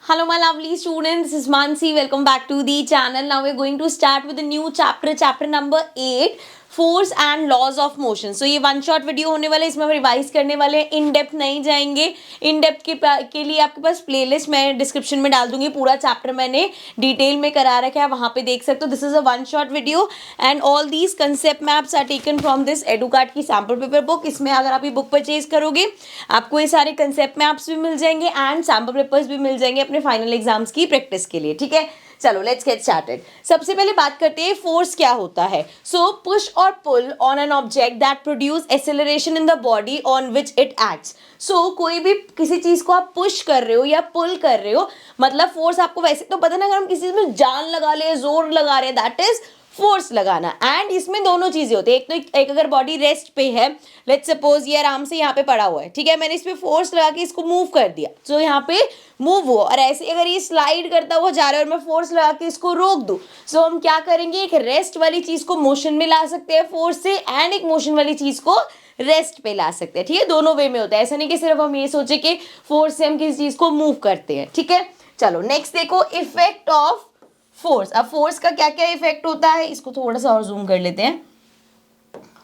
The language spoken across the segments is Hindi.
Hello, my lovely students. This is Mansi. Welcome back to the channel. Now we're going to start with a new chapter, chapter number 8, force and laws of motion. So ये वन शॉट वीडियो होने वाला है, इसमें हम रिवाइज करने वाले हैं, इन डेप्थ नहीं जाएंगे. इन डेप्थ के लिए आपके पास प्लेलिस्ट मैं डिस्क्रिप्शन में डाल दूंगी. पूरा चैप्टर मैंने डिटेल में करा रखा है, वहां पे देख सकते हो. This is a one shot video and all these concept maps are taken from this Educart की सैम्पल पेपर बुक. इसमें अगर आप ये बुक परचेज करोगे आपको ये सारे कंसेप्ट मैप्स भी मिल जाएंगे एंड सैम्पल पेपर्स भी मिल जाएंगे अपने फाइनल एग्जाम्स की प्रैक्टिस के लिए. ठीक है, चलो लेट्स गेट स्टार्टेड. सबसे पहले बात करते हैं फोर्स क्या होता है. सो पुश और pull on an object that produce acceleration in the body on which it acts. So कोई भी किसी चीज को आप पुश कर रहे हो या पुल कर रहे हो, मतलब फोर्स आपको वैसे तो पता ना, अगर हम किसी चीज में जान लगा ले, जोर लगा रहे, दैट इज फोर्स लगाना. एंड इसमें दोनों चीजें होती है. एक तो एक अगर बॉडी रेस्ट पे है, लेट्स सपोज ये आराम से यहाँ पे पड़ा हुआ है, ठीक है, मैंने इस पे फोर्स लगा के इसको मूव कर दिया, तो यहाँ पे मूव हुआ. और ऐसे अगर ये स्लाइड करता हुआ जा रहा है और मैं फोर्स लगा के इसको रोक दूं, सो हम क्या करेंगे, एक रेस्ट वाली चीज को मोशन में ला सकते हैं फोर्स से, एंड एक मोशन वाली चीज को रेस्ट पे ला सकते हैं. ठीक है, दोनों वे में होता है. ऐसा नहीं कि सिर्फ हम ये सोचे कि फोर्स से हम किसी चीज को मूव करते हैं. ठीक है, चलो नेक्स्ट देखो, इफेक्ट ऑफ फोर्स. अब फोर्स का क्या क्या इफेक्ट होता है, इसको थोड़ा सा और जूम कर लेते हैं.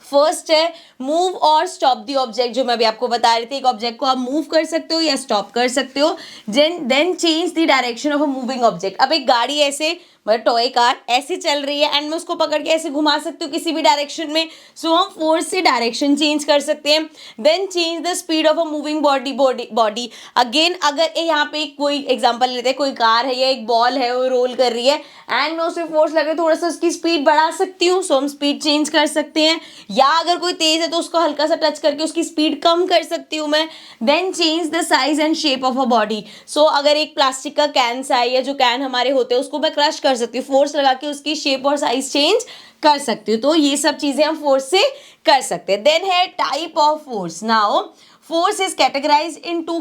फर्स्ट है मूव और स्टॉप दी ऑब्जेक्ट, जो मैं अभी आपको बता रही थी. एक ऑब्जेक्ट को आप मूव कर सकते हो या स्टॉप कर सकते हो. Then change the direction of a moving object. अब एक गाड़ी ऐसे, मतलब टॉय कार ऐसे चल रही है एंड मैं उसको पकड़ के ऐसे घुमा सकती हूँ किसी भी डायरेक्शन में, सो हम फोर्स से डायरेक्शन चेंज कर सकते हैं. Then change the speed of a moving body. Again अगर यहाँ पे कोई एग्जांपल लेते हैं, कोई कार है या एक बॉल है वो रोल कर रही है एंड मैं उसमें फोर्स लगे थोड़ा सा उसकी स्पीड बढ़ा सकती हूँ, सो हम स्पीड चेंज कर सकते हैं. या अगर कोई तेज है तो उसको हल्का सा टच करके उसकी स्पीड कम कर सकती हूँ मैं. Then change the size and shape of a body. So अगर एक प्लास्टिक का कैन सा है या जो कैन हमारे होते हैं उसको मैं क्रश कर सकती हूँ, फोर्स लगा के उसकी शेप और साइज चेंज कर सकती हूँ. तो ये सब चीजें हम फोर्स से कर सकते हैं. देन है type of force. Now force is categorized in two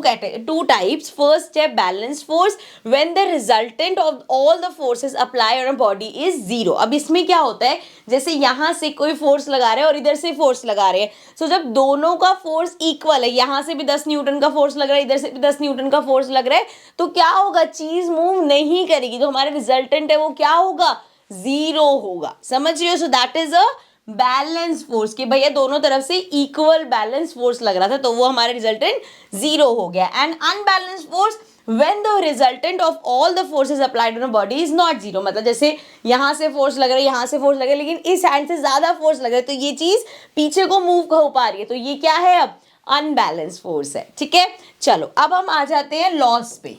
types. First है balanced force, when the resultant of all the forces applied on a body is zero. अब इसमें क्या होता है, जैसे यहाँ से कोई फोर्स लगा रहे हैं और इधर से फोर्स लगा रहे हैं, सो जब दोनों का फोर्स इक्वल है, यहाँ से भी 10 न्यूटन का फोर्स लग रहा है, इधर से भी 10 न्यूटन का फोर्स लग रहा है, तो क्या होगा, चीज मूव नहीं करेगी. जो हमारा रिजल्टेंट है वो क्या होगा, जीरो होगा. समझ रहे हो. So that is a balance force, कि भैया दोनों तरफ से इक्वल बैलेंस फोर्स लग रहा था, तो वो हमारा रिजल्टेंट जीरो हो गया. And unbalance force when the resultant of all the forces applied on a body is not zero. मतलब जैसे यहाँ से फोर्स लग रहा है, यहाँ से फोर्स लग रहा है, लेकिन इस हैंड से ज्यादा फोर्स लग रहा है, तो ये चीज पीछे को मूव हो पा रही है, तो ये क्या है, अब अनबैलेंस फोर्स है. ठीक है, चलो अब हम आ जाते हैं लॉस पे.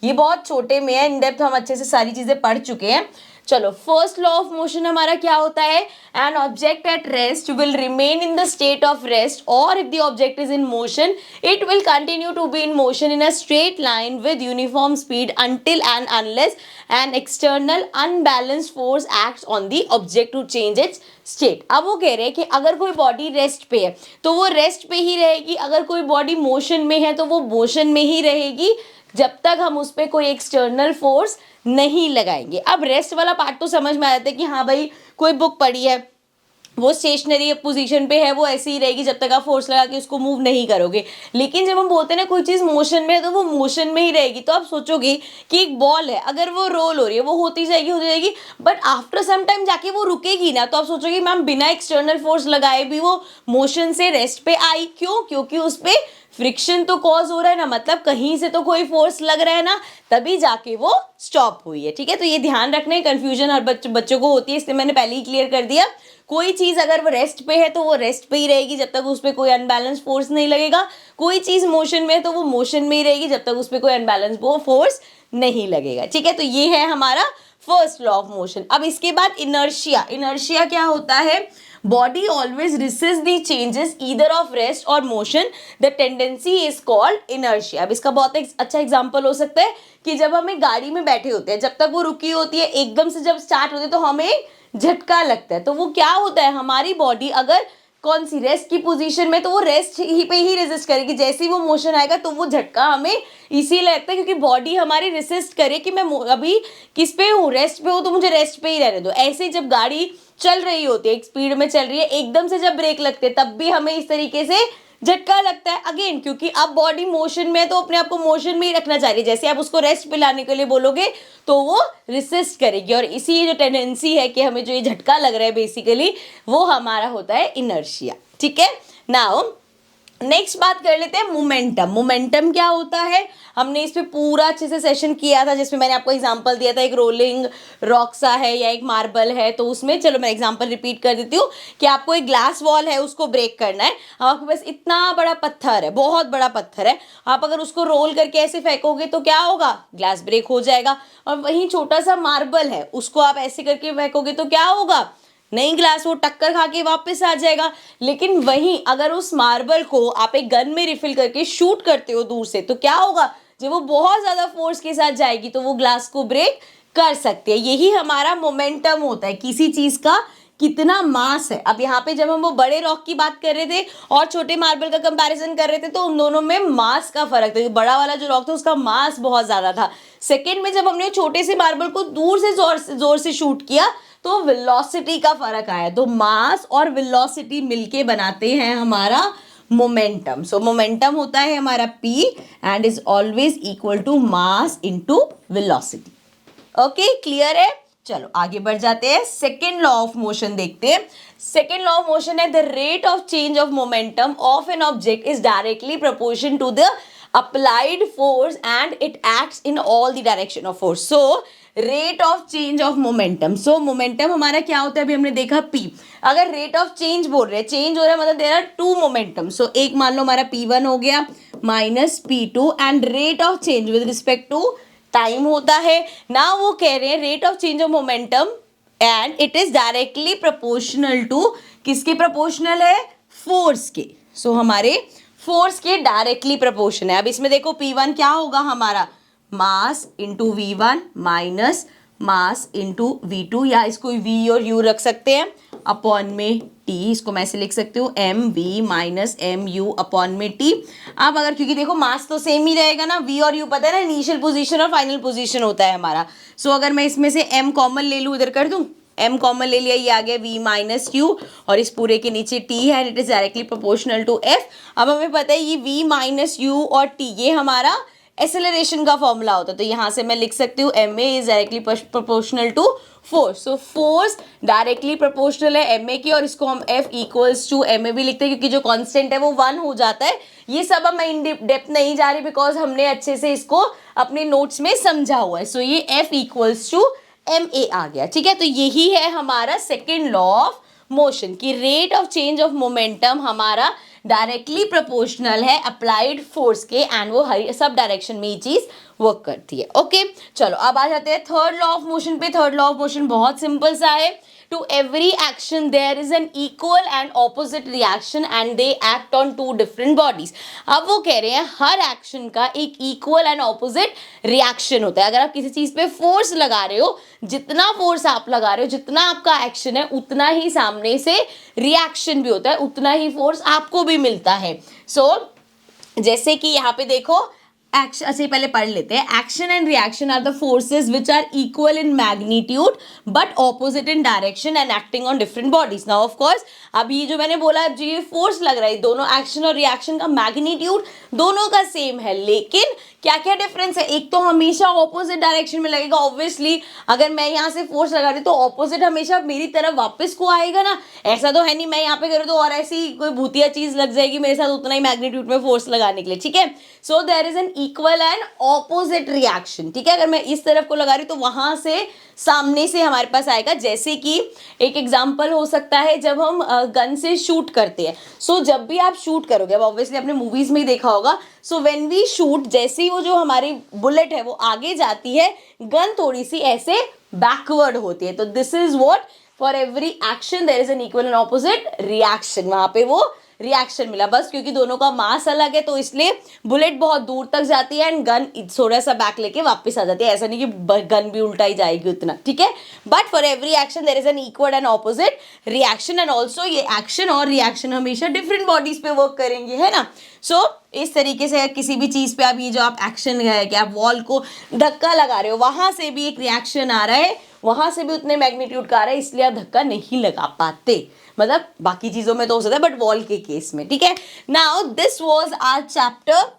ये बहुत छोटे में है, इन डेप्थ हम अच्छे से सारी चीजें पढ़ चुके हैं. चलो, फर्स्ट लॉ ऑफ मोशन हमारा क्या होता है, an object at rest will remain in the state of rest, और if the object is in motion it will continue to be in motion in a straight line with uniform speed until and unless an external unbalanced force acts on the object to change its state. अब वो कह रहे हैं कि अगर कोई बॉडी रेस्ट पे है तो वो रेस्ट पे ही रहेगी, अगर कोई बॉडी मोशन में है तो वो मोशन में ही रहेगी, जब तक हम उस पर कोई एक्सटर्नल फोर्स नहीं लगाएंगे. अब रेस्ट वाला पार्ट तो समझ में आ जाता है कि हाँ भाई कोई बुक पढ़ी है, वो स्टेशनरी पोजीशन पे है, वो ऐसे ही रहेगी जब तक आप फोर्स लगा के उसको मूव नहीं करोगे. लेकिन जब हम बोलते हैं ना कोई चीज मोशन में है, तो वो मोशन में ही रहेगी. तो आप सोचोगे कि एक बॉल है, अगर वो रोल हो रही है, वो होती जाएगी, बट आफ्टर सम टाइम जाके वो रुकेगी ना, तो आप सोचोगे मैम बिना एक्सटर्नल फोर्स लगाए भी वो मोशन से रेस्ट पे आई. क्यों, क्योंकि उस पर फ्रिक्शन तो कॉज हो रहा है ना, मतलब कहीं से तो कोई फोर्स लग रहा है ना, तभी जाके वो स्टॉप हुई है. ठीक है, तो ये ध्यान रखना है, कंफ्यूजन हर बच्चों को होती है, इसलिए मैंने पहले ही क्लियर कर दिया. कोई चीज अगर वो रेस्ट पे है तो वो रेस्ट पे ही रहेगी जब तक उस पर कोई अनबैलेंस फोर्स नहीं लगेगा. कोई चीज मोशन में है तो वो मोशन में ही रहेगी जब तक उस पर कोई अनबैलेंस फोर्स नहीं लगेगा. ठीक है, तो ये है हमारा फर्स्ट लॉ ऑफ मोशन. अब इसके बाद इनर्शिया. इनर्शिया क्या होता है, body always resist the changes either of rest और motion, the tendency is called inertia. अब इसका बहुत अच्छा एग्जांपल हो सकता है कि जब हम एक गाड़ी में बैठे होते हैं, जब तक वो रुकी होती है, एकदम से जब स्टार्ट होती है तो हमें झटका लगता है, तो वो क्या होता है, हमारी बॉडी अगर कौन सी रेस्ट की पोजीशन में, तो वो रेस्ट ही पे ही रेजिस्ट करेगी. जैसे ही वो मोशन आएगा तो वो झटका हमें इसीलिए लगता है क्योंकि बॉडी हमारी रेसिस्ट करे कि मैं अभी किस पे हूँ, रेस्ट पे हूँ, तो मुझे रेस्ट पे ही रहने दो. ऐसे ही जब गाड़ी चल रही होती है, एक स्पीड में चल रही है, एकदम से जब ब्रेक लगते हैं तब भी हमें इस तरीके से झटका लगता है अगेन, क्योंकि अब बॉडी मोशन में है तो अपने आप को मोशन में ही रखना चाह रही है। जैसे आप उसको रेस्ट पे लाने के लिए बोलोगे तो वो रिसिस्ट करेगी, और इसी ये जो टेंडेंसी है कि हमें जो ये झटका लग रहा है बेसिकली वो हमारा होता है इनर्शिया। ठीक है, नाउ नेक्स्ट बात कर लेते हैं मोमेंटम। मोमेंटम क्या होता है, हमने इस पे पूरा अच्छे से सेशन किया था जिसमें मैंने आपको एग्जांपल दिया था, एक रोलिंग रॉक सा है या एक मार्बल है, तो उसमें चलो मैं एग्जांपल रिपीट कर देती हूँ कि आपको एक ग्लास वॉल है उसको ब्रेक करना है। अब आपके पास इतना बड़ा पत्थर है, बहुत बड़ा पत्थर है, आप अगर उसको रोल करके ऐसे फेंकोगे तो क्या होगा, ग्लास ब्रेक हो जाएगा। और वहीं छोटा सा मार्बल है, उसको आप ऐसे करके फेंकोगे तो क्या होगा, नई ग्लास, वो टक्कर खा के वापस आ जाएगा। लेकिन वहीं अगर उस मार्बल को आप एक गन में रिफिल करके शूट करते हो दूर से तो क्या होगा, जब वो बहुत ज्यादा फोर्स के साथ जाएगी तो वो ग्लास को ब्रेक कर सकती है। यही हमारा मोमेंटम होता है, किसी चीज का कितना मास है। अब यहाँ पे जब हम वो बड़े रॉक की बात कर रहे थे और छोटे मार्बल का कंपैरिजन कर रहे थे तो उन दोनों में मास का फर्क था। बड़ा वाला जो रॉक था उसका मास बहुत ज्यादा था। सेकेंड में जब हमने छोटे से मार्बल को दूर से जोर से शूट किया तो वेलोसिटी का फर्क आया। तो मास और वेलोसिटी मिलके बनाते हैं हमारा मोमेंटम। सो मोमेंटम होता है हमारा p and is always equal to mass into velocity. Okay, clear है? चलो आगे बढ़ जाते हैं, सेकेंड लॉ ऑफ मोशन देखते हैं। सेकेंड लॉ ऑफ मोशन है the rate of change of momentum of an object is directly proportion to the applied force and it acts in all the direction of force. So rate of change of momentum. So momentum हमारा क्या होता है, अभी हमने देखा p। अगर rate of change बोल रहे हैं, चेंज हो रहा है मतलब there are two momentum. So एक मान लो हमारा p1 हो गया minus p2 and rate of change with respect to time होता है ना। वो कह रहे हैं rate of change of momentum and it is directly proportional to, किसके प्रोपोर्शनल है, फोर्स के। सो हमारे फोर्स के डायरेक्टली प्रोपोर्शन है। अब इसमें देखो P1 क्या होगा हमारा, mass into V1 minus mass into V2, या इसको V और U रख सकते हैं, अपॉन में T, इसको मैं ऐसे लिख सकती हूँ mv माइनस mu अपॉन में T। अब अगर, क्योंकि देखो मास तो सेम ही रहेगा ना, V और U पता है ना इनिशियल पोजीशन और फाइनल पोजीशन होता है हमारा। सो अगर मैं इसमें से m कॉमन ले लूँ, इधर कर दूँ, m कॉमन ले लिया, ये आ गया v माइनस u और इस पूरे के नीचे t है and it is directly proportional to f। अब हमें पता है ये v माइनस u और t ये हमारा एक्सेलरेशन का फॉर्मूला होता है, तो यहाँ से मैं लिख सकती हूँ ma is directly proportional to force. So force directly proportional है ma की, और इसको हम f इक्वल्स टू ma भी लिखते हैं क्योंकि जो कांस्टेंट है वो 1 हो जाता है। ये सब अब मैं इन डेप्थ नहीं जा रही बिकॉज हमने अच्छे से इसको अपने नोट्स में समझा हुआ है। सो ये f इक्वल्स टू ma आ गया। ठीक है, तो यही है हमारा सेकेंड लॉ ऑफ मोशन की rate of change of momentum हमारा डायरेक्टली प्रोपोर्शनल है अप्लाइड फोर्स के, एंड वो हर सब डायरेक्शन में ये चीज वर्क करती है। ओके, चलो अब आ जाते हैं थर्ड लॉ ऑफ मोशन पे। थर्ड लॉ ऑफ मोशन बहुत सिंपल सा है, to every action there is an equal and opposite reaction and they act on two different bodies। अब वो कह रहे हैं हर एक्शन का एक इक्वल एंड ऑपोजिट रिएक्शन होता है। अगर आप किसी चीज पे फोर्स लगा रहे हो, जितना फोर्स आप लगा रहे हो, जितना आपका एक्शन है, उतना ही सामने से रिएक्शन भी होता है, उतना ही फोर्स आपको भी मिलता है। सो जैसे कि यहाँ पे देखो एक्शन, अच्छा पहले पढ़ लेते हैं। Action and reaction are the forces which are equal in magnitude but opposite in direction and acting on different bodies. Now of course अब ये जो मैंने बोला जो ये फोर्स लग रहा है, दोनों एक्शन और रिएक्शन का मैग्नीट्यूड दोनों का सेम है, लेकिन क्या क्या डिफरेंस है, एक तो हमेशा ऑपोजिट डायरेक्शन में लगेगा। ऑब्वियसली अगर मैं यहाँ से फोर्स लगा रही हूँ तो ऑपोजिट हमेशा मेरी तरफ वापस को आएगा ना, ऐसा तो है नहीं मैं यहाँ पे करूँ तो और ऐसी कोई भूतिया चीज लग जाएगी मेरे साथ उतना ही मैग्नीट्यूड में फोर्स लगाने के लिए। ठीक है, so there is an equal and opposite reaction. ठीक है, अगर मैं इस तरफ को लगा रही तो वहां से सामने से हमारे पास आएगा। जैसे कि एक एग्जांपल हो सकता है जब हम गन से शूट करते हैं। सो जब भी आप शूट करोगे, अब ऑब्वियसली आपने मूवीज में ही देखा होगा, सो व्हेन वी शूट, जैसे ही वो जो हमारी बुलेट है वो आगे जाती है, गन थोड़ी सी ऐसे बैकवर्ड होती है। तो this is what for every action there is an equal and opposite reaction. वहां पे वो रिएक्शन मिला, बस क्योंकि दोनों का मास अलग है तो इसलिए बुलेट बहुत दूर तक जाती है एंड गन थोड़ा सा बैक लेके वापस आ जाती है। ऐसा नहीं कि गन भी उल्टा ही जाएगी उतना। ठीक है, but for every action there is an equal and opposite reaction and also ये एक्शन और रिएक्शन हमेशा डिफरेंट बॉडीज पे वर्क करेंगे, है ना। सो इस तरीके से किसी भी चीज पे आप ये जो आप एक्शन है कि आप वॉल को धक्का लगा रहे हो, वहां से भी एक रिएक्शन आ रहा है, वहां से भी उतने मैग्नीट्यूड का आ रहा है, इसलिए आप धक्का नहीं लगा पाते। मतलब बाकी चीजों में तो हो सकता है, बट वॉल के केस में, ठीक है। Now this was our chapter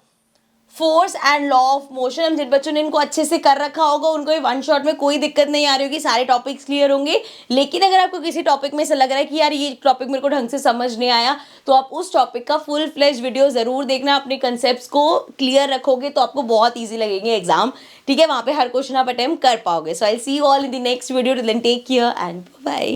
force and law of motion. जिन बच्चों ने इनको अच्छे से कर रखा होगा उनको ये वन शॉट में कोई दिक्कत नहीं आ रही होगी, सारे टॉपिक्स क्लियर होंगे। लेकिन अगर आपको किसी टॉपिक में से लग रहा है कि यार ये टॉपिक मेरे को ढंग से समझ नहीं आया, तो आप उस टॉपिक का फुल फ्लेज वीडियो जरूर देखना। अपने कंसेप्ट को क्लियर रखोगे तो आपको बहुत ईजी लगेंगे एग्जाम, ठीक है। वहां पे हर क्वेश्चन आप अटेम्प्ट कर पाओगे। So I see you all in the next video. Till then take care and bye.